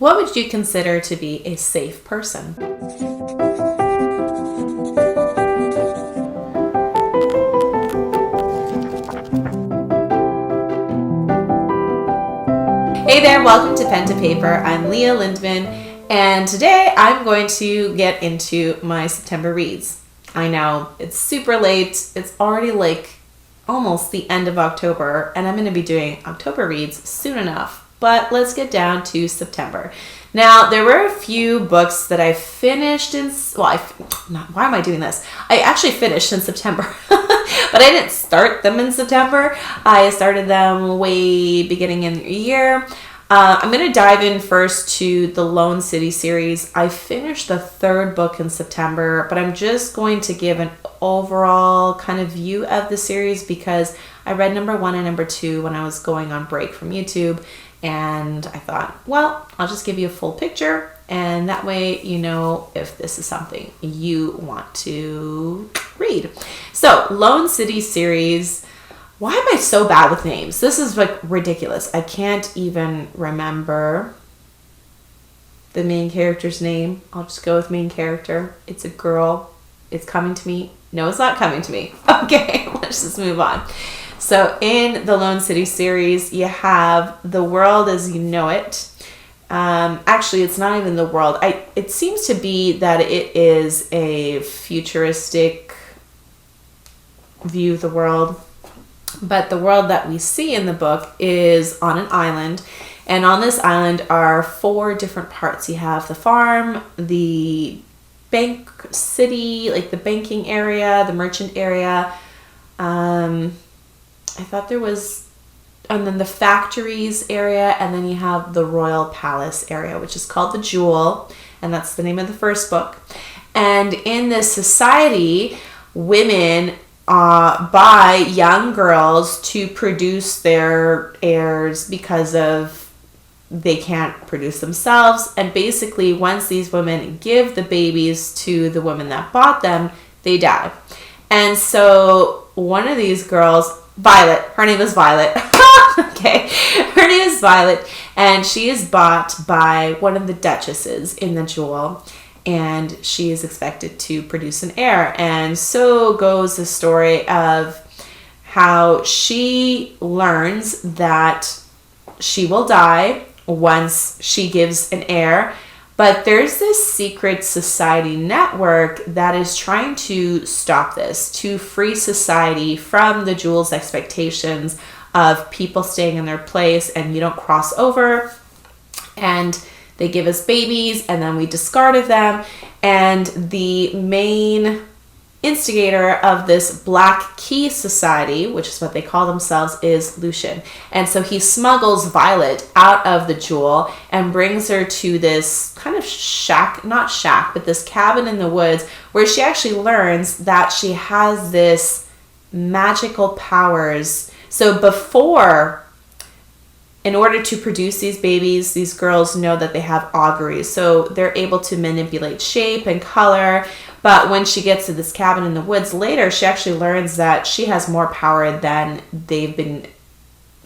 What would you consider to be a safe person? Hey there, welcome to Pen to Paper. I'm Leah Lindman, and today I'm going to get into my September reads. I know, it's super late. It's already almost the end of October, and I'm going to be doing October reads soon enough. But let's get down to September. Now, there were a few books that I finished why am I doing this? I actually finished in September, but I didn't start them in September. I started them way beginning in the year. I'm going to dive in first to the Lone City series. I finished the third book in September, but I'm just going to give an overall kind of view of the series because I read number 1 and number 2 when I was going on break from YouTube. And I thought, well, I'll just give you a full picture, and that way you know if this is something you want to read. So, Lone City series. Why am I so bad with names? This is ridiculous. I can't even remember the main character's name. I'll just go with main character. It's a girl. It's coming to me. No, it's not coming to me. Okay, let's just move on. So in the Lone City series, you have the world as you know it. Actually, it's not even the world. It seems to be that it is a futuristic view of the world. But the world that we see in the book is on an island. And on this island are 4 different parts. You have the farm, the bank city, the banking area, the merchant area. I thought there was, and then the factories area, and then you have the royal palace area, which is called the Jewel, and that's the name of the first book. And in this society, women buy young girls to produce their heirs because they can't produce themselves. And basically, once these women give the babies to the women that bought them, they die. And so one of these girls, Violet, her name is Violet. Okay, her name is Violet, and she is bought by one of the duchesses in the Jewel, and she is expected to produce an heir. And so goes the story of how she learns that she will die once she gives an heir. But there's this secret society network that is trying to stop this, to free society from the Jewel's expectations of people staying in their place and you don't cross over. And they give us babies and then we discard of them. And the main instigator of this Black Key Society, which is what they call themselves, is Lucian. And so he smuggles Violet out of the Jewel and brings her to this kind of but this cabin in the woods where she actually learns that she has this magical powers. So in order to produce these babies, these girls know that they have auguries. So they're able to manipulate shape and color. But when she gets to this cabin in the woods later, she actually learns that she has more power than they've been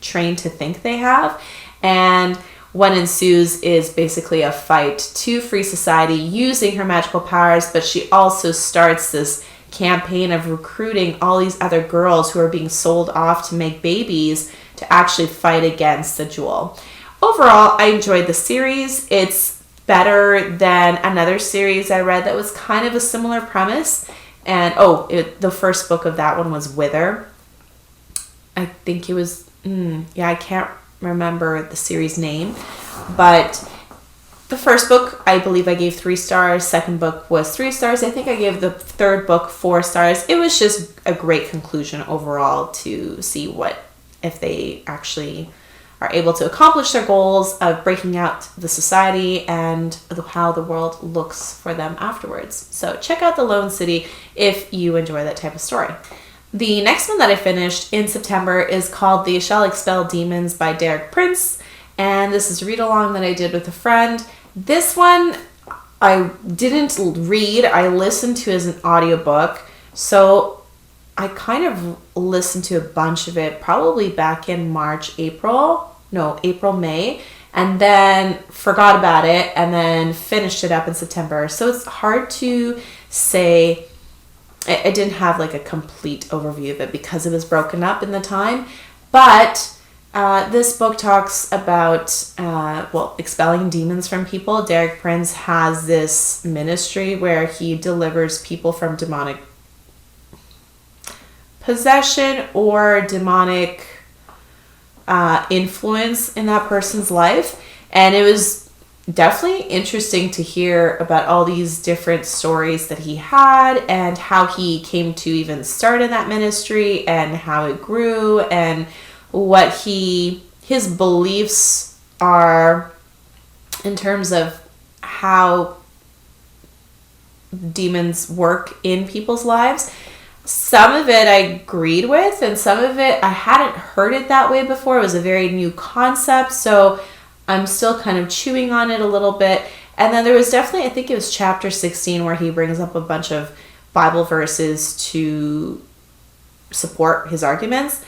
trained to think they have. And what ensues is basically a fight to free society using her magical powers. But she also starts this campaign of recruiting all these other girls who are being sold off to make babies to actually fight against the Jewel. Overall, I enjoyed the series. It's better than another series I read that was kind of a similar premise. And the first book of that one was Wither. I think it was, I can't remember the series name. But the first book, I believe I gave 3 stars. Second book was 3 stars. I think I gave the third book 4 stars. It was just a great conclusion overall to see if they actually are able to accomplish their goals of breaking out the society and how the world looks for them afterwards. So check out The Lone City if you enjoy that type of story. The next one that I finished in September is called They Shall Expel Demons by Derek Prince. And this is a read-along that I did with a friend. This one I didn't read. I listened to as an audiobook. So I kind of listened to a bunch of it probably back in April, May. and then forgot about it and then finished it up in September. So it's hard to say. I didn't have like a complete overview of it because it was broken up in the time. But this book talks about, expelling demons from people. Derek Prince has this ministry where he delivers people from demonic possession or demonic influence in that person's life. And it was definitely interesting to hear about all these different stories that he had and how he came to even start in that ministry and how it grew and what his beliefs are in terms of how demons work in people's lives. Some of it I agreed with, and some of it I hadn't heard it that way before. It was a very new concept, so I'm still kind of chewing on it a little bit. And then there was definitely, I think it was chapter 16, where he brings up a bunch of Bible verses to support his arguments,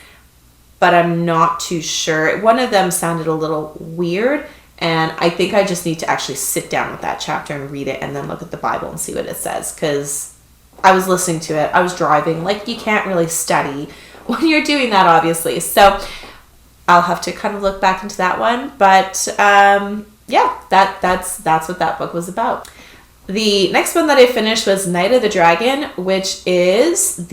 but I'm not too sure. One of them sounded a little weird, and I think I just need to actually sit down with that chapter and read it and then look at the Bible and see what it says, because I was listening to it. I was driving. Like, you can't really study when you're doing that, obviously. So I'll have to kind of look back into that one. But that's what that book was about. The next one that I finished was Night of the Dragon, which is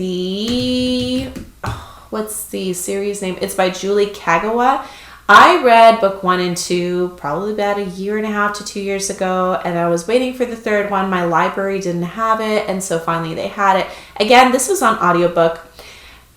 what's the series name? It's by Julie Kagawa. I read book 1 and 2 probably about 1.5 to 2 years ago, and I was waiting for the third one. My library didn't have it, and so finally they had it. Again, this was on audiobook.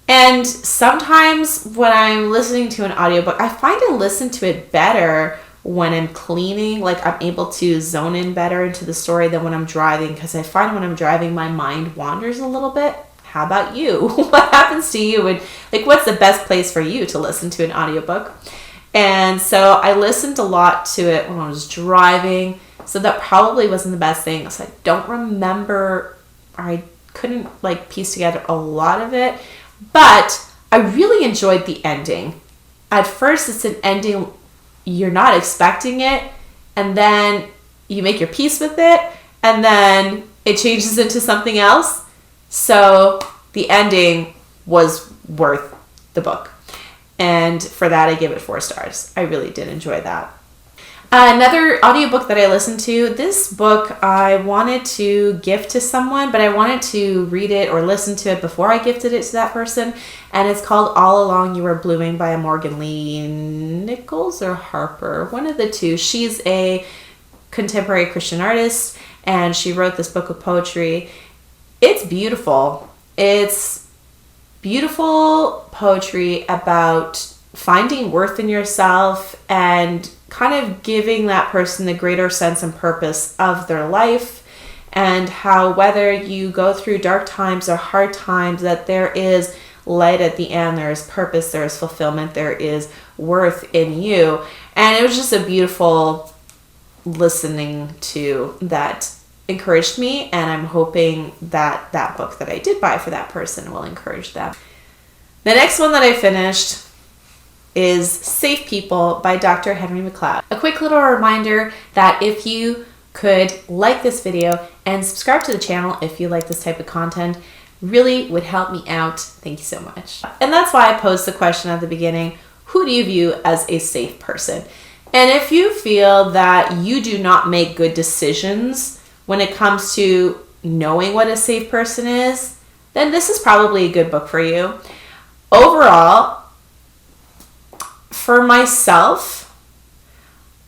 And sometimes when I'm listening to an audiobook, I find I listen to it better when I'm cleaning. Like, I'm able to zone in better into the story than when I'm driving, because I find when I'm driving, my mind wanders a little bit. How about you? What happens to you? And like, what's the best place for you to listen to an audiobook? And so I listened a lot to it when I was driving. So that probably wasn't the best thing. So I don't remember, or I couldn't like piece together a lot of it. But I really enjoyed the ending. At first, it's an ending, you're not expecting it, and then you make your peace with it, and then it changes into something else. So the ending was worth the book. And for that, I give it 4 stars. I really did enjoy that. Another audiobook that I listened to, this book I wanted to gift to someone, but I wanted to read it or listen to it before I gifted it to that person. And it's called All Along You Were Blooming by Morgan Lee Nichols or Harper, one of the two. She's a contemporary Christian artist, and she wrote this book of poetry. It's beautiful. It's beautiful poetry about finding worth in yourself and kind of giving that person the greater sense and purpose of their life, and how whether you go through dark times or hard times, that there is light at the end, there is purpose, there is fulfillment, there is worth in you. And it was just a beautiful listening to that encouraged me, and I'm hoping that that book that I did buy for that person will encourage them. The next one that I finished is Safe People by Dr. Henry McLeod. A quick little reminder that if you could like this video and subscribe to the channel if you like this type of content, really would help me out. Thank you so much. And that's why I posed the question at the beginning, who do you view as a safe person? And if you feel that you do not make good decisions when it comes to knowing what a safe person is, then this is probably a good book for you. Overall, for myself,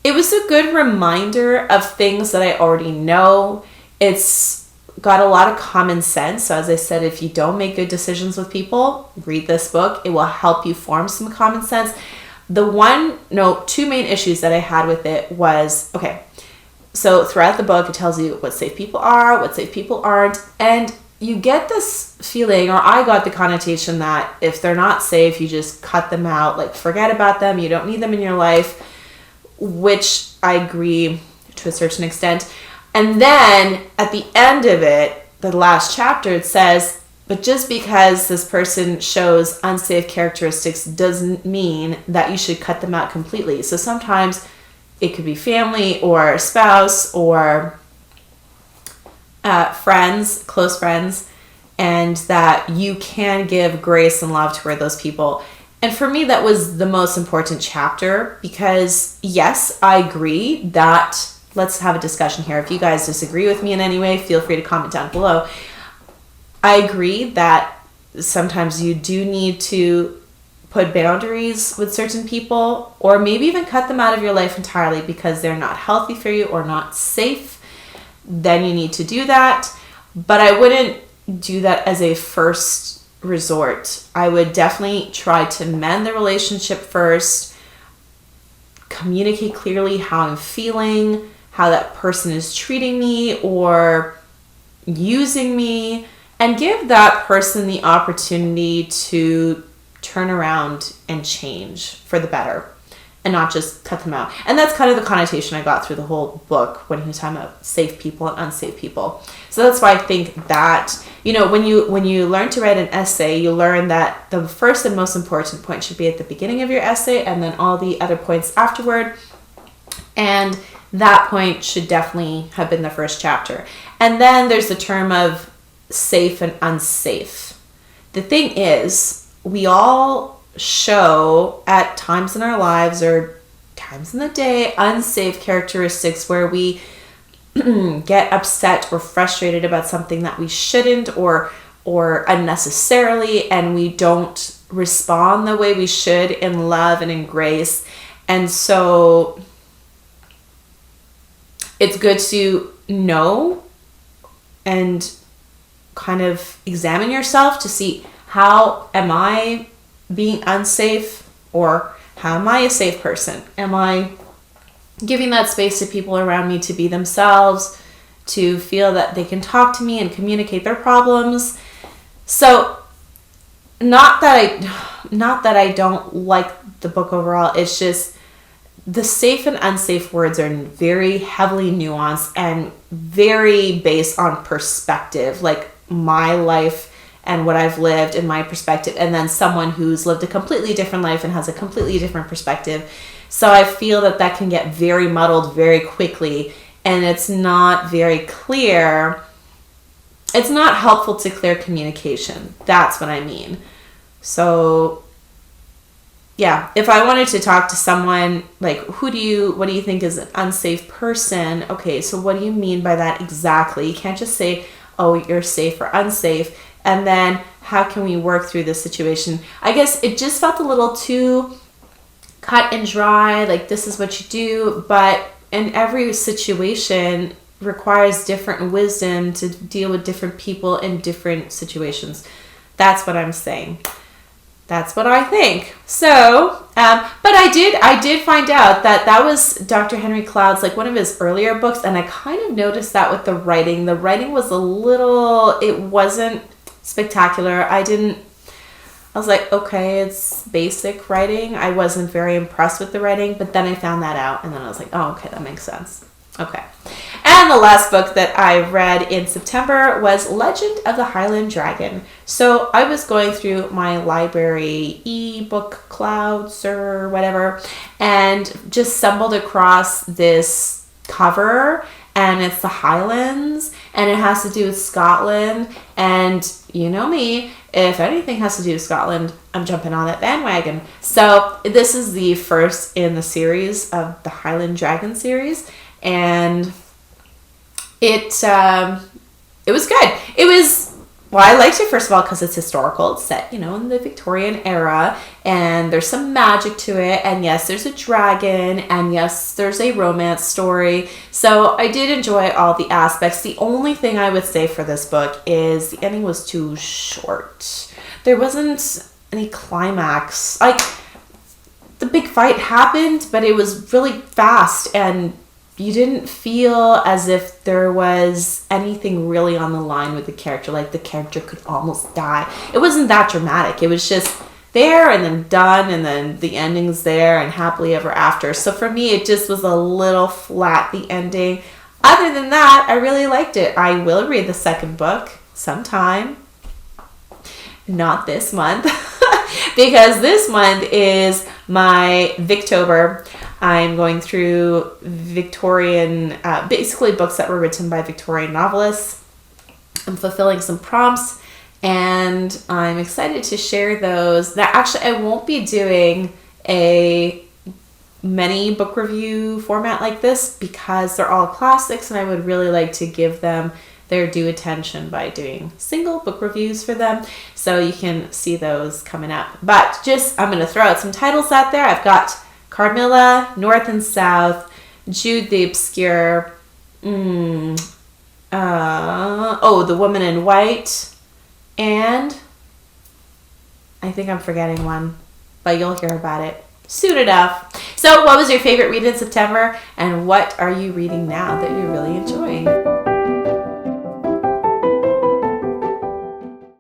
it was a good reminder of things that I already know. It's got a lot of common sense. So as I said, if you don't make good decisions with people, read this book. It will help you form some common sense. Two main issues that I had with it was, so throughout the book, it tells you what safe people are, what safe people aren't, and you get this feeling, or I got the connotation that if they're not safe, you just cut them out, like forget about them, you don't need them in your life, which I agree to a certain extent. And then at the end of it, the last chapter, it says, but just because this person shows unsafe characteristics doesn't mean that you should cut them out completely. So sometimes it could be family or spouse or friends, close friends, and that you can give grace and love toward those people. And for me, that was the most important chapter because, yes, I agree that, let's have a discussion here. If you guys disagree with me in any way, feel free to comment down below. I agree that sometimes you do need to put boundaries with certain people, or maybe even cut them out of your life entirely because they're not healthy for you or not safe. Then you need to do that. But I wouldn't do that as a first resort. I would definitely try to mend the relationship first, communicate clearly how I'm feeling, how that person is treating me or using me, and give that person the opportunity to turn around and change for the better and not just cut them out. And that's kind of the connotation I got through the whole book when he was talking about safe people and unsafe people. So that's why I think that, you know, when you learn to write an essay, you learn that the first and most important point should be at the beginning of your essay and then all the other points afterward. And that point should definitely have been the first chapter. And then there's the term of safe and unsafe. The thing is, we all show at times in our lives or times in the day unsafe characteristics where we get upset or frustrated about something that we shouldn't or unnecessarily, and we don't respond the way we should in love and in grace. And so it's good to know and kind of examine yourself to see, how am I being unsafe, or how am I a safe person? Am I giving that space to people around me to be themselves, to feel that they can talk to me and communicate their problems? So not that I don't like the book overall, it's just the safe and unsafe words are very heavily nuanced and very based on perspective, like my life and what I've lived in my perspective, and then someone who's lived a completely different life and has a completely different perspective. So I feel that can get very muddled very quickly, and it's not very clear. It's not helpful to clear communication. That's what I mean. So yeah, if I wanted to talk to someone, like, what do you think is an unsafe person? Okay, so what do you mean by that exactly? You can't just say, oh, you're safe or unsafe. And then how can we work through this situation? I guess it just felt a little too cut and dry, like this is what you do. But in every situation requires different wisdom to deal with different people in different situations. That's what I'm saying. That's what I think. So, but I did find out that was Dr. Henry Cloud's, like, one of his earlier books, and I kind of noticed that with the writing. The writing was it wasn't spectacular. I was like, okay, it's basic writing. I wasn't very impressed with the writing, but then I found that out, and then I was like, oh, okay, that makes sense. Okay. And the last book that I read in September was Legend of the Highland Dragon. So I was going through my library ebook clouds or whatever, and just stumbled across this cover, and it's the Highlands, and it has to do with Scotland. And you know me, if anything has to do with Scotland, I'm jumping on that bandwagon. So this is the first in the series of the Highland Dragon series, and it was good. I liked it, first of all, because it's historical. It's set, in the Victorian era, and there's some magic to it, and yes, there's a dragon, and yes, there's a romance story. So I did enjoy all the aspects. The only thing I would say for this book is the ending was too short. There wasn't any climax. Like, the big fight happened, but it was really fast, and you didn't feel as if there was anything really on the line with the character. Like, the character could almost die. It wasn't that dramatic. It was just there and then done, and then the ending's there and happily ever after. So for me, it just was a little flat, the ending. Other than that, I really liked it. I will read the second book sometime. Not this month. Because this month is my Victober. I'm going through Victorian, basically books that were written by Victorian novelists. I'm fulfilling some prompts, and I'm excited to share those. That actually, I won't be doing a many book review format like this because they're all classics, and I would really like to give them their due attention by doing single book reviews for them. So you can see those coming up. But I'm going to throw out some titles out there. I've got Carmilla, North and South, Jude the Obscure, The Woman in White, and I think I'm forgetting one, but you'll hear about it soon enough. So what was your favorite read in September, and what are you reading now that you're really enjoying?